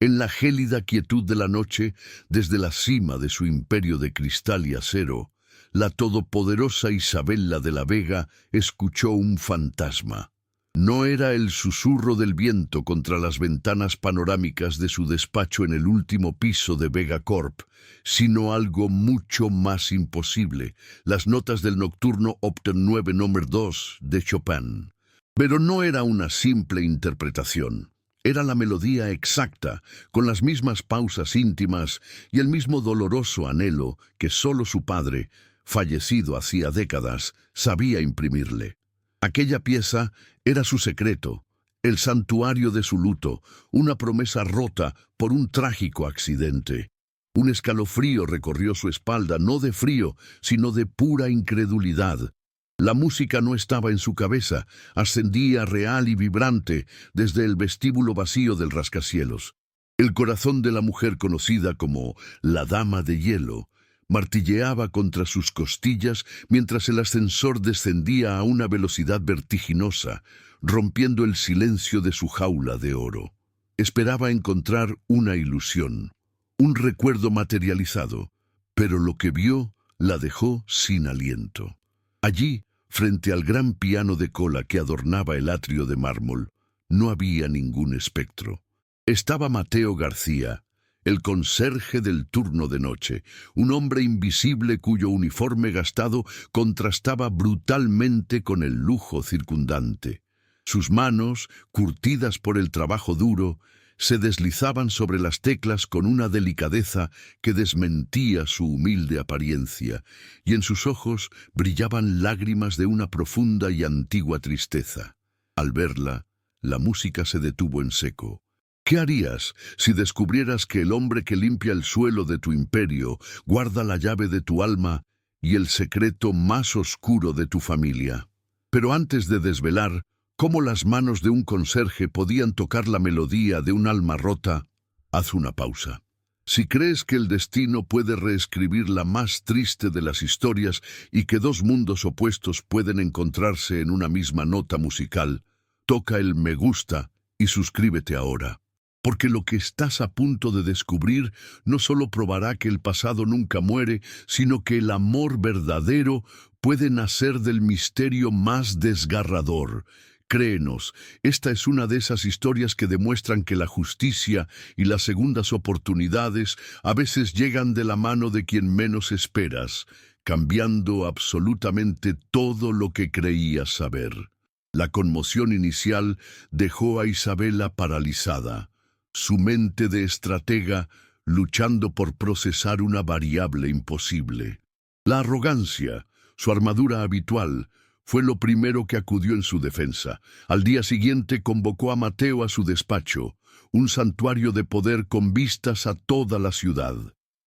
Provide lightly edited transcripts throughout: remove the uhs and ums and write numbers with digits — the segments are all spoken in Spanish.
En la gélida quietud de la noche, desde la cima de su imperio de cristal y acero, la todopoderosa Isabela de la Vega escuchó un fantasma. No era el susurro del viento contra las ventanas panorámicas de su despacho en el último piso de Vega Corp, sino algo mucho más imposible, las notas del nocturno Opten 9 número 2 de Chopin. Pero no era una simple interpretación. Era la melodía exacta, con las mismas pausas íntimas y el mismo doloroso anhelo que solo su padre, fallecido hacía décadas, sabía imprimirle. Aquella pieza era su secreto, el santuario de su luto, una promesa rota por un trágico accidente. Un escalofrío recorrió su espalda, no de frío, sino de pura incredulidad. La música no estaba en su cabeza, ascendía real y vibrante desde el vestíbulo vacío del rascacielos. El corazón de la mujer conocida como la Dama de Hielo martilleaba contra sus costillas mientras el ascensor descendía a una velocidad vertiginosa, rompiendo el silencio de su jaula de oro. Esperaba encontrar una ilusión, un recuerdo materializado, pero lo que vio la dejó sin aliento. Allí, frente al gran piano de cola que adornaba el atrio de mármol, no había ningún espectro. Estaba Mateo García, el conserje del turno de noche, un hombre invisible cuyo uniforme gastado contrastaba brutalmente con el lujo circundante. Sus manos, curtidas por el trabajo duro, se deslizaban sobre las teclas con una delicadeza que desmentía su humilde apariencia, y en sus ojos brillaban lágrimas de una profunda y antigua tristeza. Al verla, la música se detuvo en seco. ¿Qué harías si descubrieras que el hombre que limpia el suelo de tu imperio guarda la llave de tu alma y el secreto más oscuro de tu familia? Pero antes de desvelar cómo las manos de un conserje podían tocar la melodía de un alma rota, haz una pausa. Si crees que el destino puede reescribir la más triste de las historias y que dos mundos opuestos pueden encontrarse en una misma nota musical, toca el me gusta y suscríbete ahora. Porque lo que estás a punto de descubrir no solo probará que el pasado nunca muere, sino que el amor verdadero puede nacer del misterio más desgarrador. Créenos, esta es una de esas historias que demuestran que la justicia y las segundas oportunidades a veces llegan de la mano de quien menos esperas, cambiando absolutamente todo lo que creías saber. La conmoción inicial dejó a Isabela paralizada. Su mente de estratega luchando por procesar una variable imposible. La arrogancia, su armadura habitual, fue lo primero que acudió en su defensa. Al día siguiente convocó a Mateo a su despacho, un santuario de poder con vistas a toda la ciudad.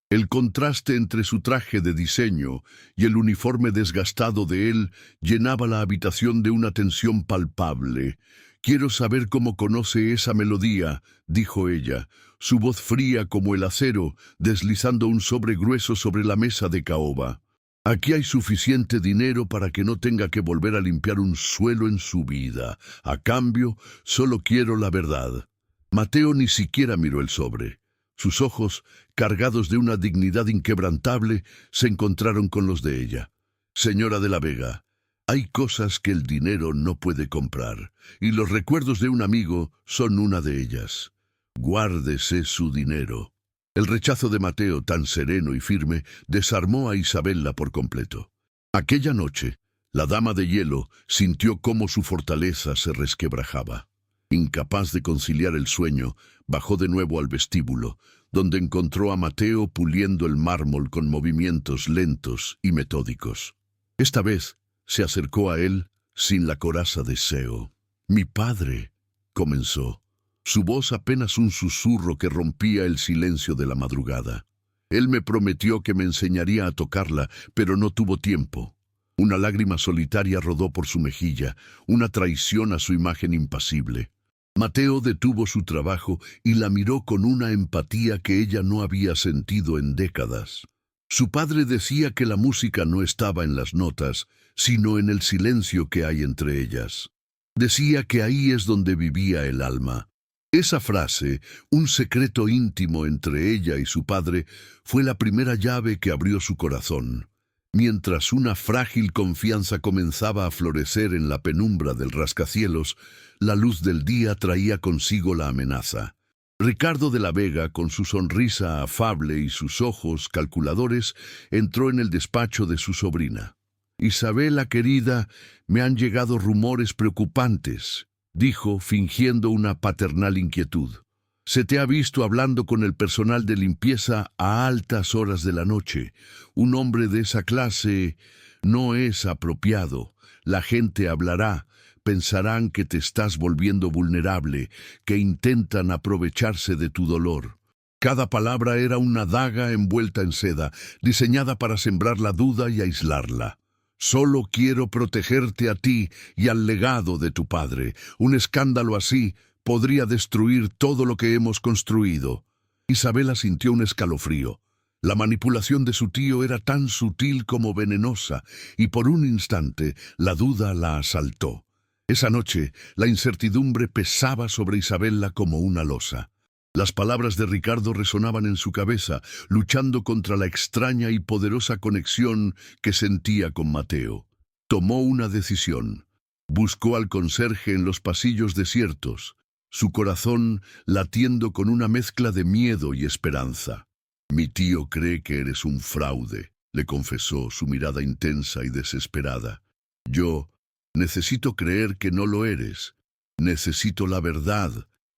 El contraste entre su traje de diseño y el uniforme desgastado de él llenaba la habitación de una tensión palpable. «Quiero saber cómo conoce esa melodía», dijo ella, su voz fría como el acero, deslizando un sobre grueso sobre la mesa de caoba. «Aquí hay suficiente dinero para que no tenga que volver a limpiar un suelo en su vida. A cambio, solo quiero la verdad». Mateo ni siquiera miró el sobre. Sus ojos, cargados de una dignidad inquebrantable, se encontraron con los de ella. «Señora de la Vega, hay cosas que el dinero no puede comprar, y los recuerdos de un amigo son una de ellas. Guárdese su dinero». El rechazo de Mateo, tan sereno y firme, desarmó a Isabela por completo. Aquella noche, la Dama de Hielo sintió cómo su fortaleza se resquebrajaba. Incapaz de conciliar el sueño, bajó de nuevo al vestíbulo, donde encontró a Mateo puliendo el mármol con movimientos lentos y metódicos. Esta vez se acercó a él sin la coraza de deseo. «Mi padre», comenzó, su voz apenas un susurro que rompía el silencio de la madrugada. «Él me prometió que me enseñaría a tocarla, pero no tuvo tiempo». Una lágrima solitaria rodó por su mejilla, una traición a su imagen impasible. Mateo detuvo su trabajo y la miró con una empatía que ella no había sentido en décadas. Su padre decía que la música no estaba en las notas, sino en el silencio que hay entre ellas. Decía que ahí es donde vivía el alma. Esa frase, un secreto íntimo entre ella y su padre, fue la primera llave que abrió su corazón. Mientras una frágil confianza comenzaba a florecer en la penumbra del rascacielos, la luz del día traía consigo la amenaza. Ricardo de la Vega, con su sonrisa afable y sus ojos calculadores, entró en el despacho de su sobrina. «Isabela, querida, me han llegado rumores preocupantes», dijo, fingiendo una paternal inquietud. «Se te ha visto hablando con el personal de limpieza a altas horas de la noche. Un hombre de esa clase no es apropiado. La gente hablará, pensarán que te estás volviendo vulnerable, que intentan aprovecharse de tu dolor». Cada palabra era una daga envuelta en seda, diseñada para sembrar la duda y aislarla. «Solo quiero protegerte a ti y al legado de tu padre. Un escándalo así podría destruir todo lo que hemos construido». Isabela sintió un escalofrío. La manipulación de su tío era tan sutil como venenosa, y por un instante la duda la asaltó. Esa noche, la incertidumbre pesaba sobre Isabela como una losa. Las palabras de Ricardo resonaban en su cabeza, luchando contra la extraña y poderosa conexión que sentía con Mateo. Tomó una decisión. Buscó al conserje en los pasillos desiertos, su corazón latiendo con una mezcla de miedo y esperanza. «Mi tío cree que eres un fraude», le confesó, su mirada intensa y desesperada. «Yo necesito creer que no lo eres. Necesito la verdad.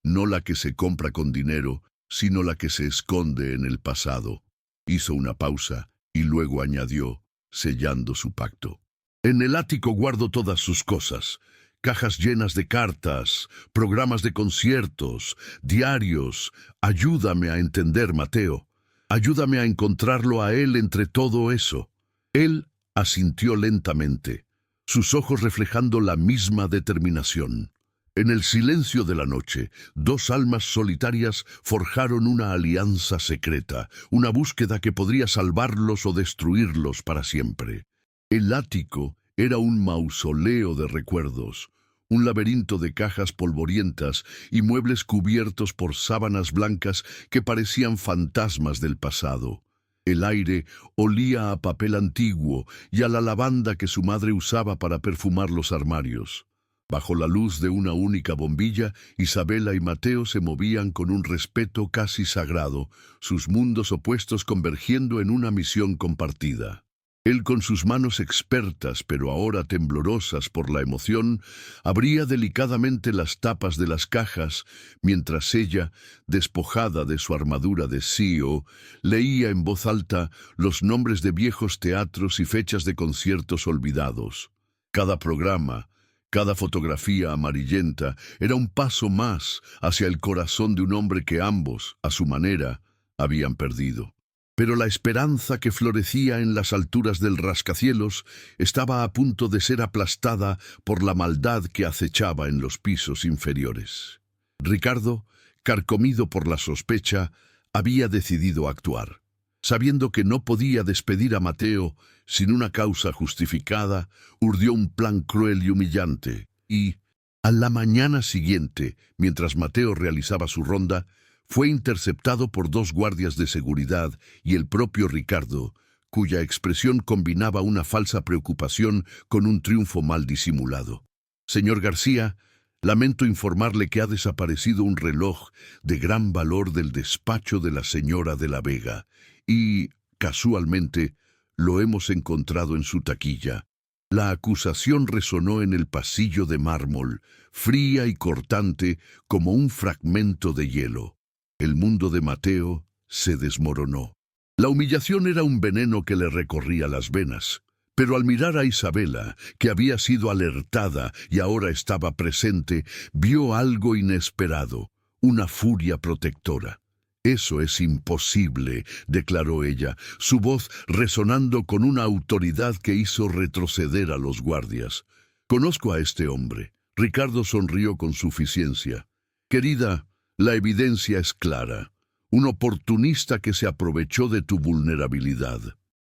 No la que se compra con dinero, sino la que se esconde en el pasado». Hizo una pausa y luego añadió, sellando su pacto: «En el ático guardo todas sus cosas, cajas llenas de cartas, programas de conciertos, diarios. Ayúdame a entender, Mateo. Ayúdame a encontrarlo a él entre todo eso». Él asintió lentamente, sus ojos reflejando la misma determinación. En el silencio de la noche, dos almas solitarias forjaron una alianza secreta, una búsqueda que podría salvarlos o destruirlos para siempre. El ático era un mausoleo de recuerdos, un laberinto de cajas polvorientas y muebles cubiertos por sábanas blancas que parecían fantasmas del pasado. El aire olía a papel antiguo y a la lavanda que su madre usaba para perfumar los armarios. Bajo la luz de una única bombilla, Isabela y Mateo se movían con un respeto casi sagrado, sus mundos opuestos convergiendo en una misión compartida. Él, con sus manos expertas pero ahora temblorosas por la emoción, abría delicadamente las tapas de las cajas, mientras ella, despojada de su armadura de CEO, leía en voz alta los nombres de viejos teatros y fechas de conciertos olvidados. Cada programa, cada fotografía amarillenta era un paso más hacia el corazón de un hombre que ambos, a su manera, habían perdido. Pero la esperanza que florecía en las alturas del rascacielos estaba a punto de ser aplastada por la maldad que acechaba en los pisos inferiores. Ricardo, carcomido por la sospecha, había decidido actuar. Sabiendo que no podía despedir a Mateo sin una causa justificada, urdió un plan cruel y humillante, y, a la mañana siguiente, mientras Mateo realizaba su ronda, fue interceptado por dos guardias de seguridad y el propio Ricardo, cuya expresión combinaba una falsa preocupación con un triunfo mal disimulado. «Señor García, lamento informarle que ha desaparecido un reloj de gran valor del despacho de la señora de la Vega, y, casualmente, lo hemos encontrado en su taquilla». La acusación resonó en el pasillo de mármol, fría y cortante como un fragmento de hielo. El mundo de Mateo se desmoronó. La humillación era un veneno que le recorría las venas. Pero al mirar a Isabela, que había sido alertada y ahora estaba presente, vio algo inesperado, una furia protectora. «Eso es imposible», declaró ella, su voz resonando con una autoridad que hizo retroceder a los guardias. «Conozco a este hombre». Ricardo sonrió con suficiencia. «Querida, la evidencia es clara. Un oportunista que se aprovechó de tu vulnerabilidad».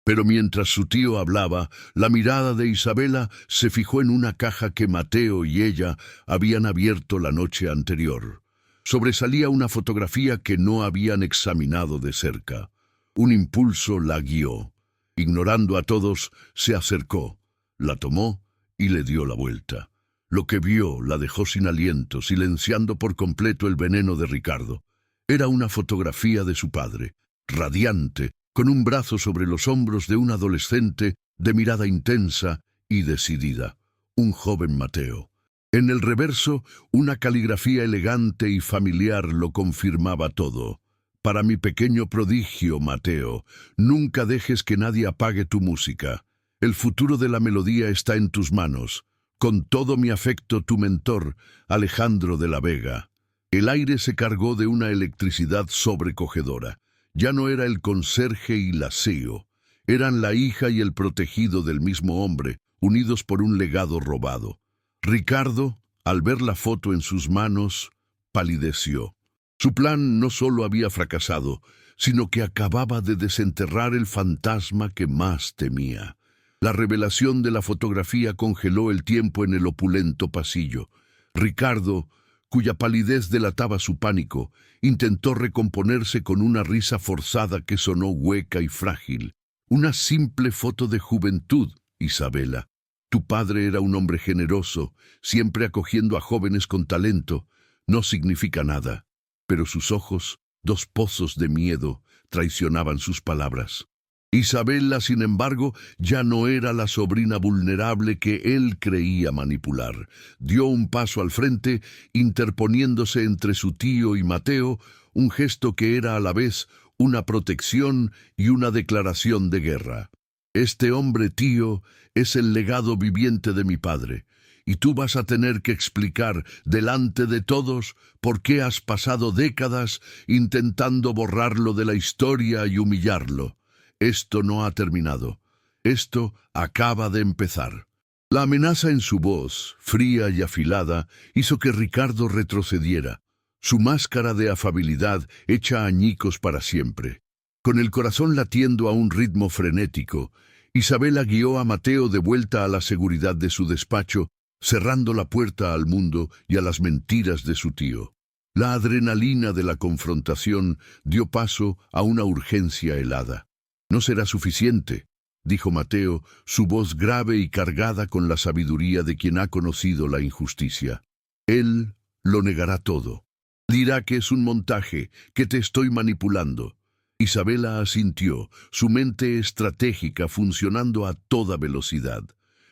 Pero mientras su tío hablaba, la mirada de Isabela se fijó en una caja que Mateo y ella habían abierto la noche anterior. Sobresalía una fotografía que no habían examinado de cerca. Un impulso la guió. Ignorando a todos, se acercó, la tomó y le dio la vuelta. Lo que vio la dejó sin aliento, silenciando por completo el veneno de Ricardo. Era una fotografía de su padre, radiante, con un brazo sobre los hombros de un adolescente de mirada intensa y decidida, un joven Mateo. En el reverso, una caligrafía elegante y familiar lo confirmaba todo. Para mi pequeño prodigio, Mateo, nunca dejes que nadie apague tu música. El futuro de la melodía está en tus manos. Con todo mi afecto, tu mentor, Alejandro de la Vega. El aire se cargó de una electricidad sobrecogedora. Ya no era el conserje y la CEO. Eran la hija y el protegido del mismo hombre, unidos por un legado robado. Ricardo, al ver la foto en sus manos, palideció. Su plan no solo había fracasado, sino que acababa de desenterrar el fantasma que más temía. La revelación de la fotografía congeló el tiempo en el opulento pasillo. Ricardo, cuya palidez delataba su pánico, intentó recomponerse con una risa forzada que sonó hueca y frágil. Una simple foto de juventud, Isabela. Tu padre era un hombre generoso, siempre acogiendo a jóvenes con talento. No significa nada. Pero sus ojos, dos pozos de miedo, traicionaban sus palabras. Isabela, sin embargo, ya no era la sobrina vulnerable que él creía manipular. Dio un paso al frente, interponiéndose entre su tío y Mateo, un gesto que era a la vez una protección y una declaración de guerra. Este hombre, tío, es el legado viviente de mi padre, y tú vas a tener que explicar delante de todos por qué has pasado décadas intentando borrarlo de la historia y humillarlo. Esto no ha terminado. Esto acaba de empezar. La amenaza en su voz, fría y afilada, hizo que Ricardo retrocediera, su máscara de afabilidad hecha añicos para siempre. Con el corazón latiendo a un ritmo frenético, Isabela guió a Mateo de vuelta a la seguridad de su despacho, cerrando la puerta al mundo y a las mentiras de su tío. La adrenalina de la confrontación dio paso a una urgencia helada. «No será suficiente», dijo Mateo, su voz grave y cargada con la sabiduría de quien ha conocido la injusticia. «Él lo negará todo. Dirá que es un montaje, que te estoy manipulando». Isabela asintió, su mente estratégica funcionando a toda velocidad.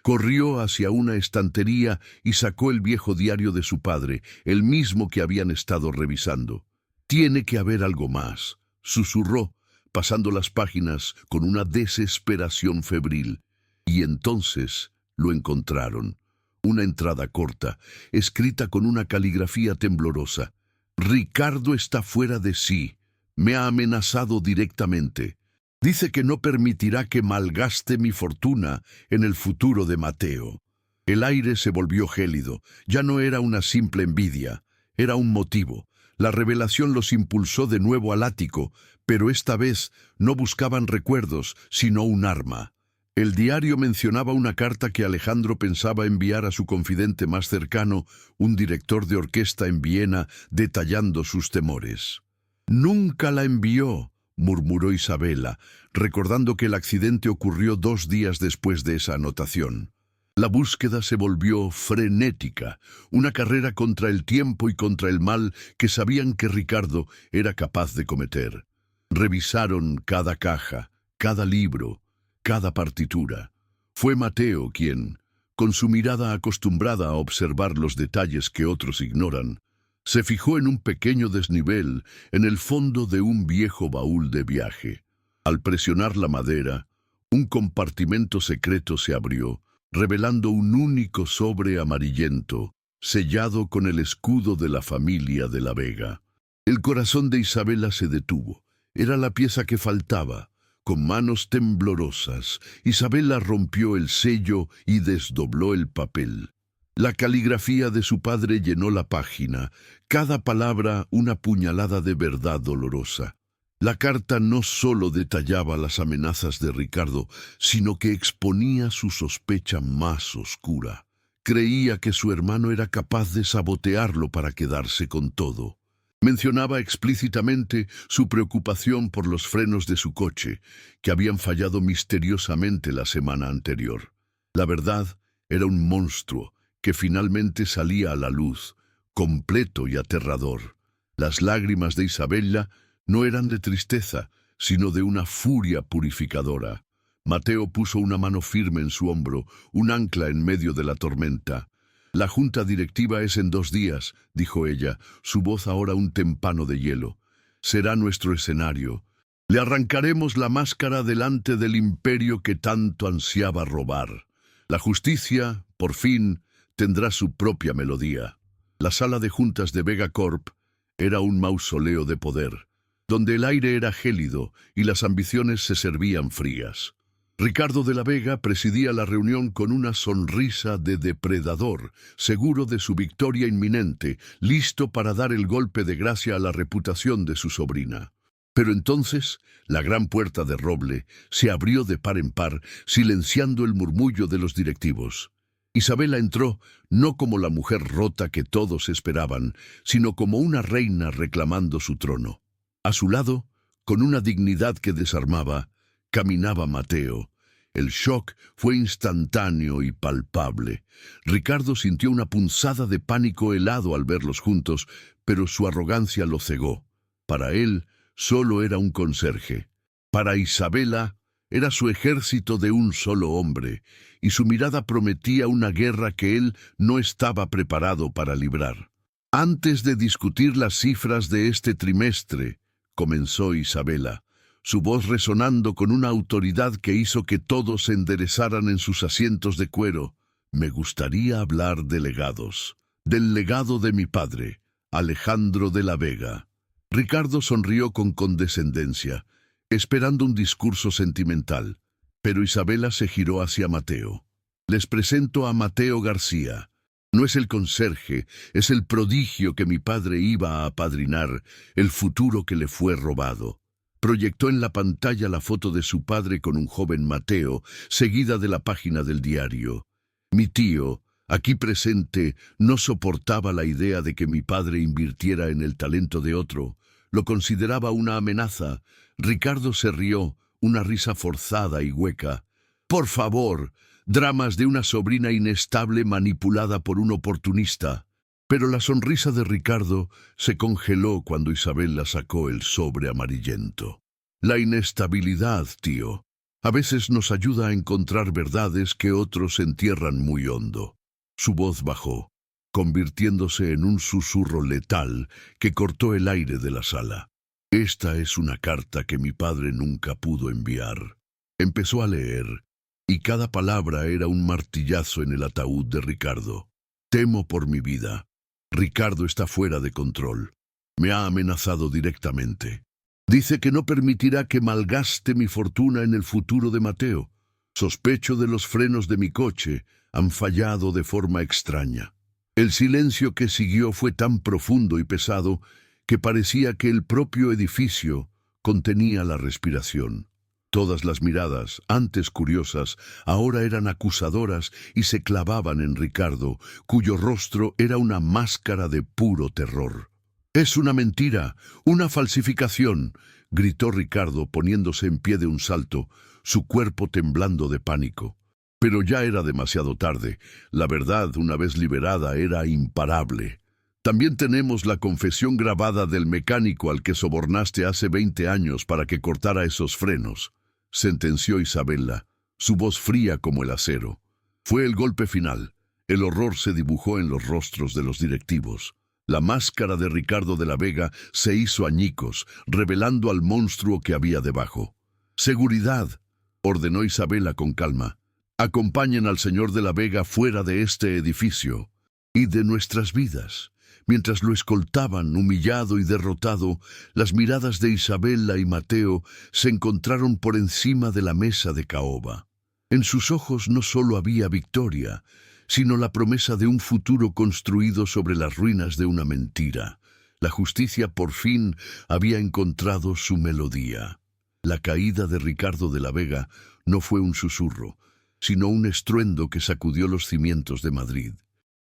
Corrió hacia una estantería y sacó el viejo diario de su padre, el mismo que habían estado revisando. «Tiene que haber algo más», susurró, pasando las páginas con una desesperación febril. Y entonces lo encontraron. Una entrada corta, escrita con una caligrafía temblorosa. «Ricardo está fuera de sí. Me ha amenazado directamente. Dice que no permitirá que malgaste mi fortuna en el futuro de Mateo». El aire se volvió gélido. Ya no era una simple envidia, era un motivo. La revelación los impulsó de nuevo al ático, pero esta vez no buscaban recuerdos, sino un arma. El diario mencionaba una carta que Alejandro pensaba enviar a su confidente más cercano, un director de orquesta en Viena, detallando sus temores. «Nunca la envió», murmuró Isabela, recordando que el accidente ocurrió 2 días después de esa anotación. La búsqueda se volvió frenética, una carrera contra el tiempo y contra el mal que sabían que Ricardo era capaz de cometer. Revisaron cada caja, cada libro, cada partitura. Fue Mateo quien, con su mirada acostumbrada a observar los detalles que otros ignoran, se fijó en un pequeño desnivel en el fondo de un viejo baúl de viaje. Al presionar la madera, un compartimento secreto se abrió, revelando un único sobre amarillento, sellado con el escudo de la familia de la Vega. El corazón de Isabela se detuvo. Era la pieza que faltaba. Con manos temblorosas, Isabela rompió el sello y desdobló el papel. La caligrafía de su padre llenó la página, cada palabra una puñalada de verdad dolorosa. La carta no solo detallaba las amenazas de Ricardo, sino que exponía su sospecha más oscura. Creía que su hermano era capaz de sabotearlo para quedarse con todo. Mencionaba explícitamente su preocupación por los frenos de su coche, que habían fallado misteriosamente la semana anterior. La verdad era un monstruo que finalmente salía a la luz, completo y aterrador. Las lágrimas de Isabella no eran de tristeza, sino de una furia purificadora. Mateo puso una mano firme en su hombro, un ancla en medio de la tormenta. «La junta directiva es en 2 días», dijo ella, su voz ahora un témpano de hielo. «Será nuestro escenario. Le arrancaremos la máscara delante del imperio que tanto ansiaba robar. La justicia, por fin, tendrá su propia melodía». La sala de juntas de Vega Corp era un mausoleo de poder, donde el aire era gélido y las ambiciones se servían frías. Ricardo de la Vega presidía la reunión con una sonrisa de depredador, seguro de su victoria inminente, listo para dar el golpe de gracia a la reputación de su sobrina. Pero entonces, la gran puerta de roble se abrió de par en par, silenciando el murmullo de los directivos. Isabela entró no como la mujer rota que todos esperaban, sino como una reina reclamando su trono. A su lado, con una dignidad que desarmaba, caminaba Mateo. El shock fue instantáneo y palpable. Ricardo sintió una punzada de pánico helado al verlos juntos, pero su arrogancia lo cegó. Para él, solo era un conserje. Para Isabela, era su ejército de un solo hombre, y su mirada prometía una guerra que él no estaba preparado para librar. «Antes de discutir las cifras de este trimestre», comenzó Isabela, su voz resonando con una autoridad que hizo que todos se enderezaran en sus asientos de cuero, «me gustaría hablar de legados, del legado de mi padre, Alejandro de la Vega». Ricardo sonrió con condescendencia, esperando un discurso sentimental, pero Isabela se giró hacia Mateo. «Les presento a Mateo García. No es el conserje, es el prodigio que mi padre iba a apadrinar, el futuro que le fue robado». Proyectó en la pantalla la foto de su padre con un joven Mateo, seguida de la página del diario. «Mi tío, aquí presente, no soportaba la idea de que mi padre invirtiera en el talento de otro. Lo consideraba una amenaza». Ricardo se rió, una risa forzada y hueca. «Por favor, dramas de una sobrina inestable manipulada por un oportunista». Pero la sonrisa de Ricardo se congeló cuando Isabela sacó el sobre amarillento. «La inestabilidad, tío, a veces nos ayuda a encontrar verdades que otros entierran muy hondo». Su voz bajó, convirtiéndose en un susurro letal que cortó el aire de la sala. «Esta es una carta que mi padre nunca pudo enviar». Empezó a leer, y cada palabra era un martillazo en el ataúd de Ricardo. «Temo por mi vida. Ricardo está fuera de control. Me ha amenazado directamente. Dice que no permitirá que malgaste mi fortuna en el futuro de Mateo. Sospecho de los frenos de mi coche. Han fallado de forma extraña». El silencio que siguió fue tan profundo y pesado que parecía que el propio edificio contenía la respiración. Todas las miradas, antes curiosas, ahora eran acusadoras y se clavaban en Ricardo, cuyo rostro era una máscara de puro terror. «Es una mentira, una falsificación», gritó Ricardo poniéndose en pie de un salto, su cuerpo temblando de pánico. Pero ya era demasiado tarde. La verdad, una vez liberada, era imparable. «También tenemos la confesión grabada del mecánico al que sobornaste hace 20 años para que cortara esos frenos», sentenció Isabela, su voz fría como el acero. Fue el golpe final. El horror se dibujó en los rostros de los directivos. La máscara de Ricardo de la Vega se hizo añicos, revelando al monstruo que había debajo. «Seguridad», ordenó Isabela con calma. «Acompañen al señor de la Vega fuera de este edificio y de nuestras vidas». Mientras lo escoltaban, humillado y derrotado, las miradas de Isabela y Mateo se encontraron por encima de la mesa de caoba. En sus ojos no solo había victoria, sino la promesa de un futuro construido sobre las ruinas de una mentira. La justicia por fin había encontrado su melodía. La caída de Ricardo de la Vega no fue un susurro, sino un estruendo que sacudió los cimientos de Madrid.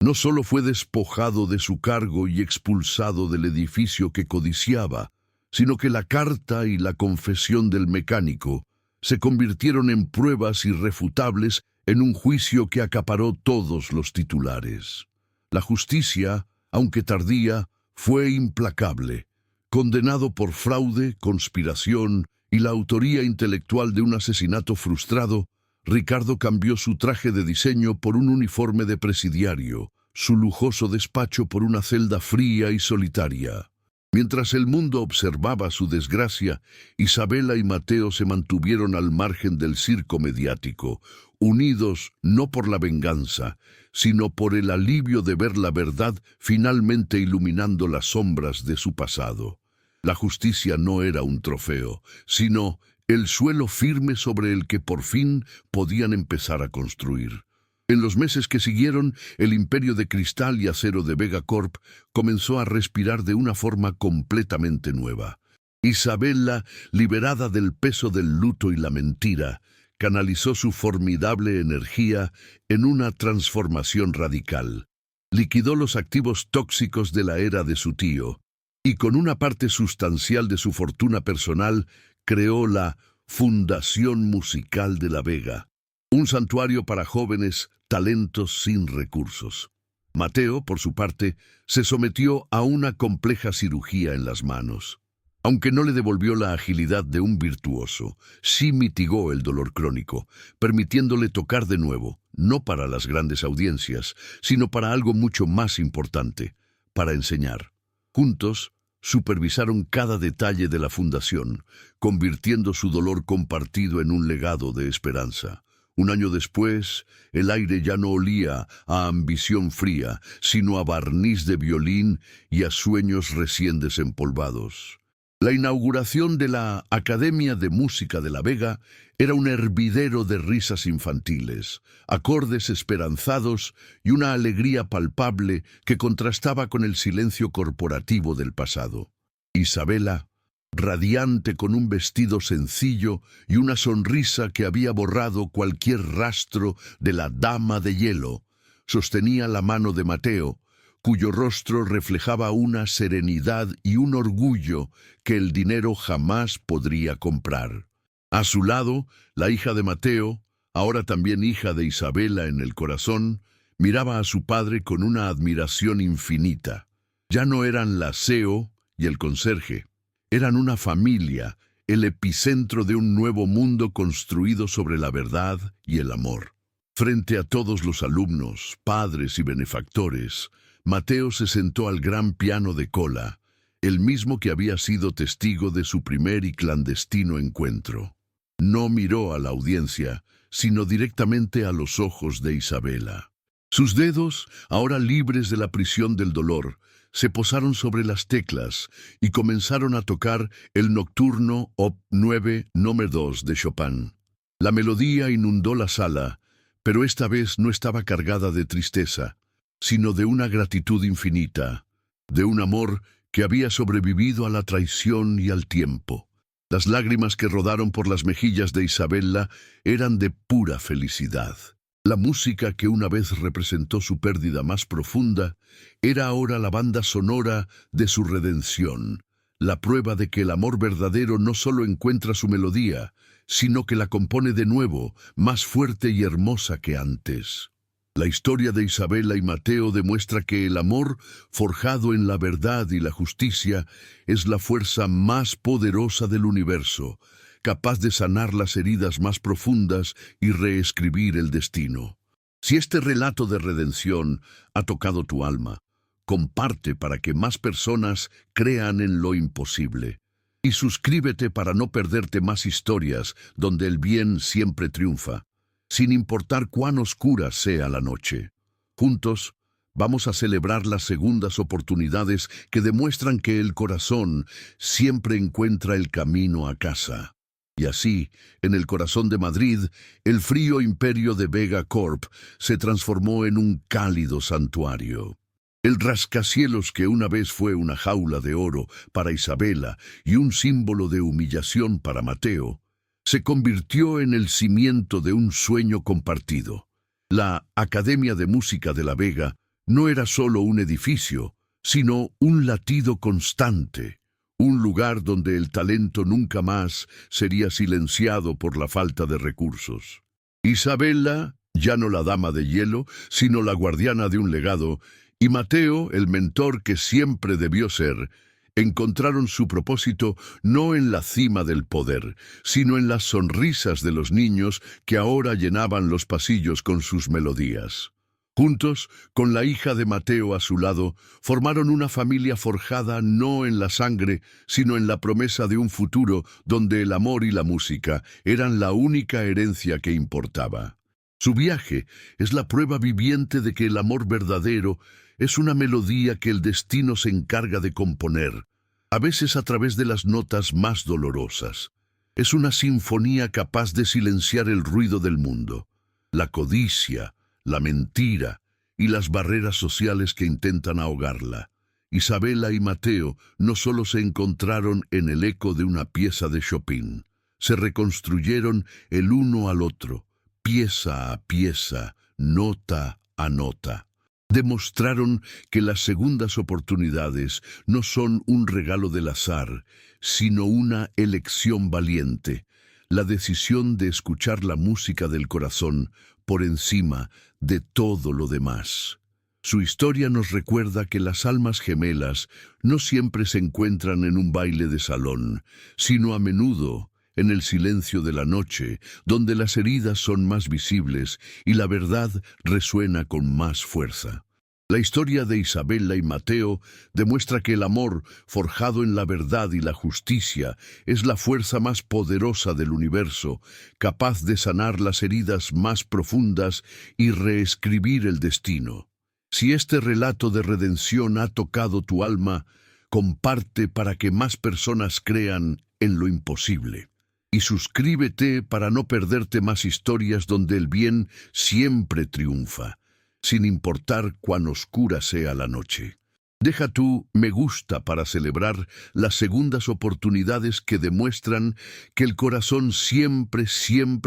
No solo fue despojado de su cargo y expulsado del edificio que codiciaba, sino que la carta y la confesión del mecánico se convirtieron en pruebas irrefutables en un juicio que acaparó todos los titulares. La justicia, aunque tardía, fue implacable. Condenado por fraude, conspiración y la autoría intelectual de un asesinato frustrado, Ricardo cambió su traje de diseño por un uniforme de presidiario, su lujoso despacho por una celda fría y solitaria. Mientras el mundo observaba su desgracia, Isabela y Mateo se mantuvieron al margen del circo mediático, unidos no por la venganza, sino por el alivio de ver la verdad finalmente iluminando las sombras de su pasado. La justicia no era un trofeo, sino el suelo firme sobre el que por fin podían empezar a construir. En los meses que siguieron, el imperio de cristal y acero de Vega Corp comenzó a respirar de una forma completamente nueva. Isabela, liberada del peso del luto y la mentira, canalizó su formidable energía en una transformación radical. Liquidó los activos tóxicos de la era de su tío, y con una parte sustancial de su fortuna personal, creó la Fundación Musical de la Vega, un santuario para jóvenes talentos sin recursos. Mateo, por su parte, se sometió a una compleja cirugía en las manos. Aunque no le devolvió la agilidad de un virtuoso, sí mitigó el dolor crónico, permitiéndole tocar de nuevo, no para las grandes audiencias, sino para algo mucho más importante, para enseñar. Juntos, supervisaron cada detalle de la fundación, convirtiendo su dolor compartido en un legado de esperanza. Un año después, el aire ya no olía a ambición fría, sino a barniz de violín y a sueños recién desempolvados. La inauguración de la Academia de Música de la Vega era un hervidero de risas infantiles, acordes esperanzados y una alegría palpable que contrastaba con el silencio corporativo del pasado. Isabela, radiante con un vestido sencillo y una sonrisa que había borrado cualquier rastro de la dama de hielo, sostenía la mano de Mateo, cuyo rostro reflejaba una serenidad y un orgullo que el dinero jamás podría comprar. A su lado, la hija de Mateo, ahora también hija de Isabela en el corazón, miraba a su padre con una admiración infinita. Ya no eran la CEO y el conserje, eran una familia, el epicentro de un nuevo mundo construido sobre la verdad y el amor. Frente a todos los alumnos, padres y benefactores, Mateo se sentó al gran piano de cola, el mismo que había sido testigo de su primer y clandestino encuentro. No miró a la audiencia, sino directamente a los ojos de Isabela. Sus dedos, ahora libres de la prisión del dolor, se posaron sobre las teclas y comenzaron a tocar el Nocturno Op. 9, número 2 de Chopin. La melodía inundó la sala, pero esta vez no estaba cargada de tristeza, sino de una gratitud infinita, de un amor que había sobrevivido a la traición y al tiempo. Las lágrimas que rodaron por las mejillas de Isabela eran de pura felicidad. La música que una vez representó su pérdida más profunda era ahora la banda sonora de su redención, la prueba de que el amor verdadero no solo encuentra su melodía, sino que la compone de nuevo, más fuerte y hermosa que antes. La historia de Isabela y Mateo demuestra que el amor, forjado en la verdad y la justicia, es la fuerza más poderosa del universo, capaz de sanar las heridas más profundas y reescribir el destino. Si este relato de redención ha tocado tu alma, comparte para que más personas crean en lo imposible. Y suscríbete para no perderte más historias donde el bien siempre triunfa, sin importar cuán oscura sea la noche. Juntos, vamos a celebrar las segundas oportunidades que demuestran que el corazón siempre encuentra el camino a casa. Y así, en el corazón de Madrid, el frío imperio de Vega Corp se transformó en un cálido santuario. El rascacielos que una vez fue una jaula de oro para Isabela y un símbolo de humillación para Mateo, se convirtió en el cimiento de un sueño compartido. La Academia de Música de la Vega no era solo un edificio, sino un latido constante, un lugar donde el talento nunca más sería silenciado por la falta de recursos. Isabella, ya no la dama de hielo, sino la guardiana de un legado, y Mateo, el mentor que siempre debió ser, encontraron su propósito no en la cima del poder, sino en las sonrisas de los niños que ahora llenaban los pasillos con sus melodías. Juntos, con la hija de Mateo a su lado, formaron una familia forjada no en la sangre, sino en la promesa de un futuro donde el amor y la música eran la única herencia que importaba. Su viaje es la prueba viviente de que el amor verdadero es una melodía que el destino se encarga de componer, a veces a través de las notas más dolorosas. Es una sinfonía capaz de silenciar el ruido del mundo, la codicia, la mentira y las barreras sociales que intentan ahogarla. Isabella y Mateo no solo se encontraron en el eco de una pieza de Chopin, se reconstruyeron el uno al otro, pieza a pieza, nota a nota. Demostraron que las segundas oportunidades no son un regalo del azar, sino una elección valiente, la decisión de escuchar la música del corazón por encima de todo lo demás. Su historia nos recuerda que las almas gemelas no siempre se encuentran en un baile de salón, sino a menudo en el silencio de la noche, donde las heridas son más visibles y la verdad resuena con más fuerza. La historia de Isabella y Mateo demuestra que el amor, forjado en la verdad y la justicia, es la fuerza más poderosa del universo, capaz de sanar las heridas más profundas y reescribir el destino. Si este relato de redención ha tocado tu alma, comparte para que más personas crean en lo imposible. Y suscríbete para no perderte más historias donde el bien siempre triunfa, sin importar cuán oscura sea la noche. Deja tu me gusta para celebrar las segundas oportunidades que demuestran que el corazón siempre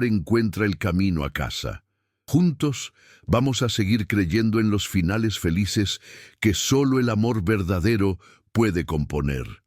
encuentra el camino a casa. Juntos vamos a seguir creyendo en los finales felices que solo el amor verdadero puede componer.